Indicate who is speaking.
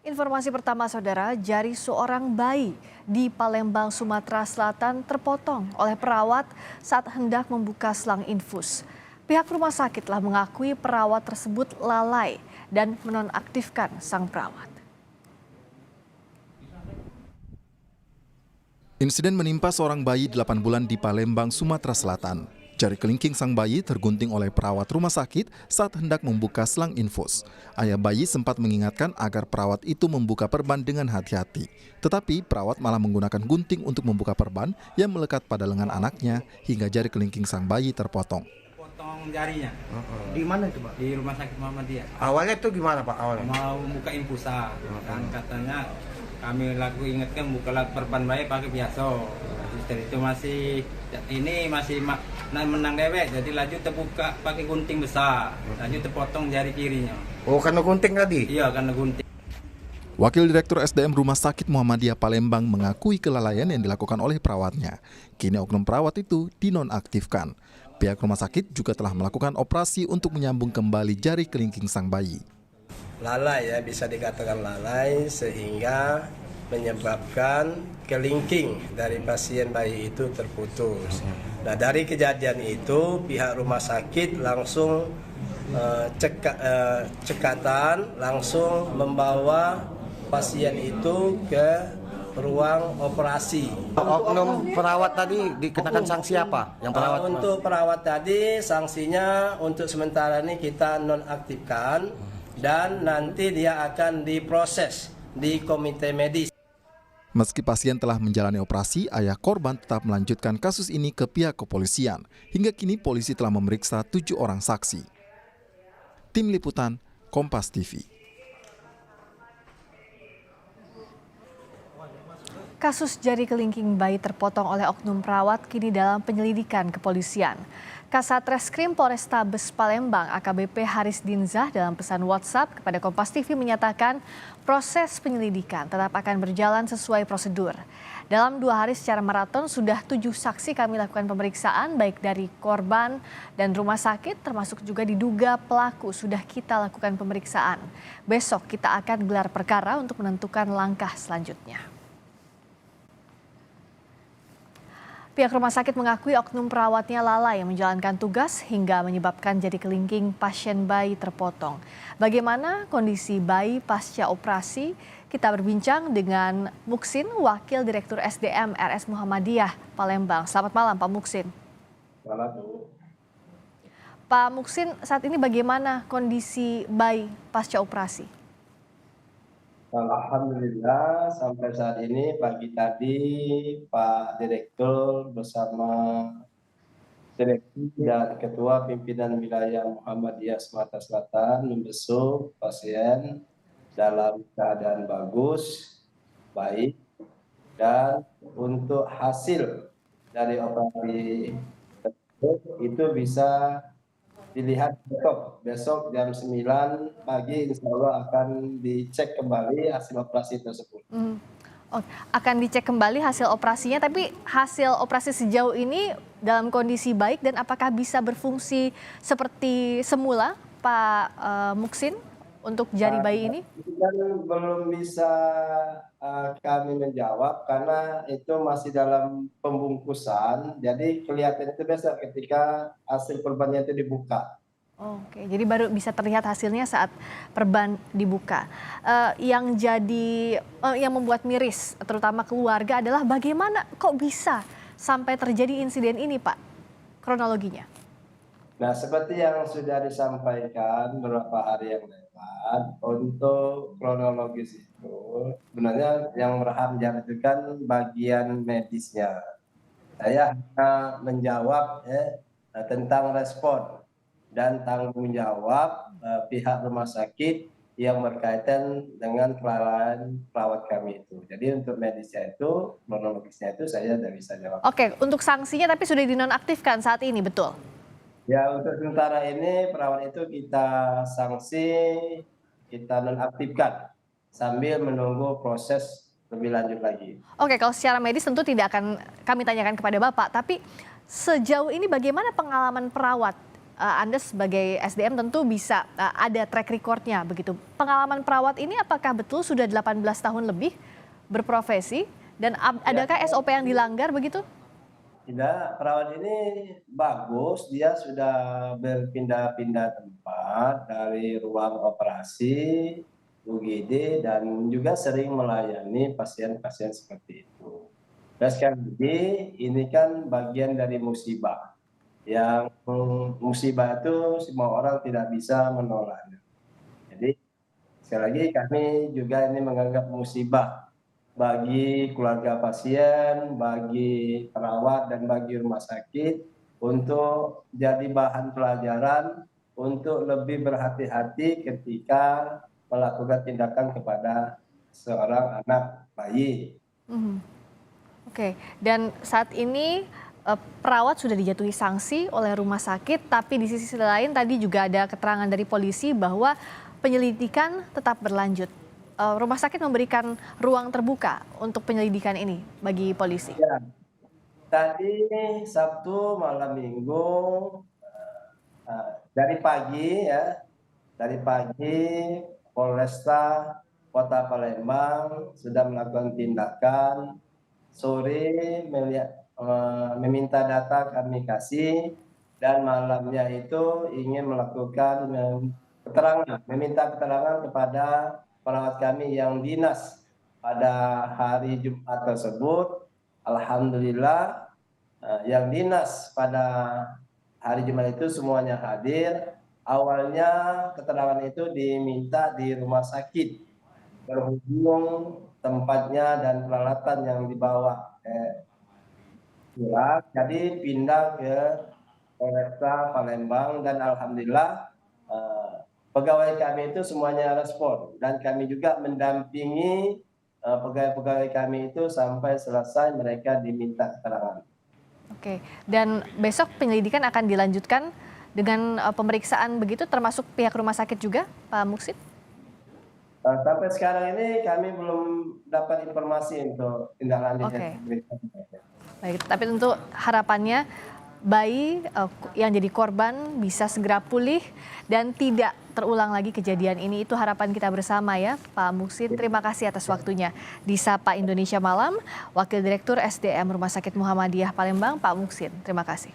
Speaker 1: Informasi pertama saudara, jari seorang bayi di Palembang, Sumatera Selatan terpotong oleh perawat saat hendak membuka selang infus. Pihak rumah sakit telah mengakui perawat tersebut lalai dan menonaktifkan sang perawat.
Speaker 2: Insiden menimpa seorang bayi 8 bulan di Palembang, Sumatera Selatan. Jari kelingking sang bayi tergunting oleh perawat rumah sakit saat hendak membuka selang infus. Ayah bayi sempat mengingatkan agar perawat itu membuka perban dengan hati-hati. Tetapi perawat malah menggunakan gunting untuk membuka perban yang melekat pada lengan anaknya hingga jari kelingking sang bayi terpotong.
Speaker 3: Potong jarinya.
Speaker 4: Di mana itu, Pak?
Speaker 3: Di rumah sakit Muhammadiyah.
Speaker 4: Awalnya itu gimana, Pak? Awalnya?
Speaker 3: Mau buka infusa, dan katanya kami ingatkan buka perban bayi pakai biasa. Dari itu masih menang dewek, jadi laju terbuka pakai gunting besar, laju terpotong jari kirinya.
Speaker 4: Oh, karena gunting tadi?
Speaker 3: Iya, karena gunting.
Speaker 2: Wakil Direktur SDM Rumah Sakit Muhammadiyah Palembang mengakui kelalaian yang dilakukan oleh perawatnya. Kini oknum perawat itu dinonaktifkan. Pihak rumah sakit juga telah melakukan operasi untuk menyambung kembali jari kelingking sang bayi.
Speaker 5: Lalai ya, bisa dikatakan lalai sehingga menyebabkan kelingking dari pasien bayi itu terputus. Nah, dari kejadian itu pihak rumah sakit langsung cekatan langsung membawa pasien itu ke ruang operasi.
Speaker 4: Oknum perawat tadi dikenakan sanksi apa? Yang perawat
Speaker 5: untuk perawat tadi sanksinya untuk sementara ini kita nonaktifkan dan nanti dia akan diproses di komite medis.
Speaker 2: Meski pasien telah menjalani operasi, ayah korban tetap melanjutkan kasus ini ke pihak kepolisian. Hingga kini polisi telah memeriksa 7 orang saksi. Tim Liputan, Kompas TV.
Speaker 1: Kasus jari kelingking bayi terpotong oleh oknum perawat kini dalam penyelidikan kepolisian. Kasat Reskrim Polrestabes Palembang AKBP Haris Dinzah dalam pesan WhatsApp kepada Kompas TV menyatakan proses penyelidikan tetap akan berjalan sesuai prosedur. Dalam 2 hari secara maraton sudah 7 saksi kami lakukan pemeriksaan baik dari korban dan rumah sakit termasuk juga diduga pelaku sudah kita lakukan pemeriksaan. Besok kita akan gelar perkara untuk menentukan langkah selanjutnya. Pihak rumah sakit mengakui oknum perawatnya lalai menjalankan tugas hingga menyebabkan jari kelingking pasien bayi terpotong. Bagaimana kondisi bayi pasca operasi? Kita berbincang dengan Muksin, Wakil Direktur SDM RS Muhammadiyah Palembang. Selamat malam Pak Muksin.
Speaker 5: Selamat malam.
Speaker 1: Pak Muksin, saat ini bagaimana kondisi bayi pasca operasi?
Speaker 5: Alhamdulillah sampai saat ini pagi tadi Pak Direktur bersama Direktur dan Ketua Pimpinan Wilayah Muhammadiyah Sumatera Selatan membesuk pasien dalam keadaan bagus, baik, dan untuk hasil dari operasi tersebut itu bisa dilihat besok jam 9 pagi insya Allah akan dicek kembali hasil operasi tersebut.
Speaker 1: Oh, akan dicek kembali hasil operasinya, tapi hasil operasi sejauh ini dalam kondisi baik dan apakah bisa berfungsi seperti semula Pak Muksin untuk jari bayi ini?
Speaker 5: Dan belum bisa kami menjawab karena itu masih dalam pembungkusan, jadi kelihatan itu besok ketika hasil perbannya itu dibuka.
Speaker 1: Oke, jadi baru bisa terlihat hasilnya saat perban dibuka. Yang membuat miris, terutama keluarga, adalah bagaimana kok bisa sampai terjadi insiden ini, Pak? Kronologinya.
Speaker 5: Nah, seperti yang sudah disampaikan beberapa hari yang lewat, untuk kronologis itu sebenarnya yang berhak menjatuhkan bagian medisnya. Saya hanya menjawab tentang respon dan tanggung jawab pihak rumah sakit yang berkaitan dengan kelalaian perawat kami itu. Jadi untuk medisnya itu, kronologisnya itu saya tidak bisa jawab.
Speaker 1: Oke, untuk sanksinya tapi sudah dinonaktifkan saat ini, betul?
Speaker 5: Ya, untuk sementara ini perawat itu kita sanksi, kita nonaktifkan sambil menunggu proses lebih lanjut lagi.
Speaker 1: Oke, kalau secara medis tentu tidak akan kami tanyakan kepada Bapak, tapi sejauh ini bagaimana pengalaman perawat Anda sebagai SDM tentu bisa ada track recordnya begitu. Pengalaman perawat ini apakah betul sudah 18 tahun lebih berprofesi dan adakah SOP yang dilanggar begitu?
Speaker 5: Tidak, perawat ini bagus, dia sudah berpindah-pindah tempat dari ruang operasi, UGD, dan juga sering melayani pasien-pasien seperti itu. Dan sekali lagi, ini kan bagian dari musibah. Yang musibah itu semua orang tidak bisa menolaknya. Jadi sekali lagi kami juga ini menganggap musibah bagi keluarga pasien, bagi perawat, dan bagi rumah sakit untuk jadi bahan pelajaran untuk lebih berhati-hati ketika melakukan tindakan kepada seorang anak bayi.
Speaker 1: Oke, dan saat ini perawat sudah dijatuhi sanksi oleh rumah sakit, tapi di sisi lain tadi juga ada keterangan dari polisi bahwa penyelidikan tetap berlanjut. Rumah sakit memberikan ruang terbuka untuk penyelidikan ini bagi polisi.
Speaker 5: Ya, tadi Sabtu malam Minggu dari pagi Polresta Kota Palembang sudah melakukan tindakan. Sore meminta data kami kasih, dan malamnya itu ingin melakukan meminta keterangan kepada perawat kami yang dinas pada hari Jumat tersebut. Alhamdulillah yang dinas pada hari Jumat itu semuanya hadir. Awalnya keterangan itu diminta di rumah sakit, berhubung tempatnya dan peralatan yang dibawa kurang, jadi pindah ke Polresta Palembang, dan alhamdulillah pegawai kami itu semuanya respon, dan kami juga mendampingi pegawai-pegawai kami itu sampai selesai mereka diminta keterangan.
Speaker 1: Oke, dan besok penyelidikan akan dilanjutkan dengan pemeriksaan begitu, termasuk pihak rumah sakit juga, Pak Muksid?
Speaker 5: Sampai sekarang ini kami belum dapat informasi untuk tindak lanjutnya.
Speaker 1: Baik, tapi tentu harapannya bayi yang jadi korban bisa segera pulih dan tidak terulang lagi kejadian ini. Itu harapan kita bersama ya, Pak Muksid. Terima kasih atas waktunya di Sapa Indonesia Malam. Wakil Direktur SDM Rumah Sakit Muhammadiyah Palembang, Pak Muksid. Terima kasih.